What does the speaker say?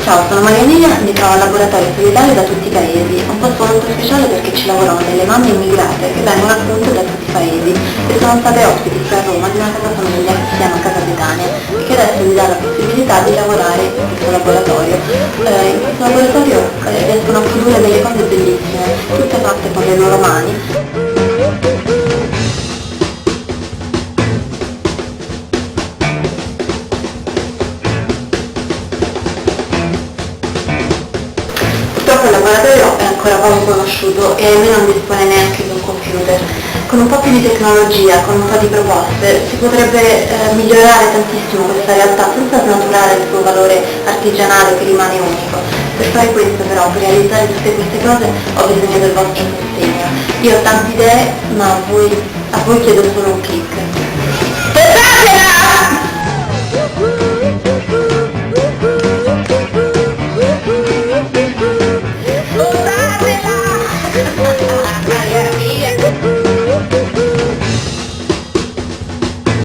Ciao, sono Marianina, mi trovo al laboratorio solitario da tutti i paesi, un posto molto speciale perché ci lavorano delle mamme immigrate che vengono appunto da tutti i paesi e sono state ospiti qui a Roma di una casa famiglia che si chiama Casa Betania e che adesso vi dà la possibilità di lavorare in questo laboratorio. In questo laboratorio riescono a produrre delle cose bellissime, tutte fatte con le loro mani. Purtroppo il laboratorio è ancora poco conosciuto e lui non dispone neanche di un computer. Con un po' più di tecnologia, con un po' di proposte, si potrebbe migliorare tantissimo questa realtà senza snaturare il suo valore artigianale che rimane unico. Per fare questo però, per realizzare tutte queste cose, ho bisogno del vostro sostegno. Io ho tante idee, ma a voi chiedo solo un click. Usatela!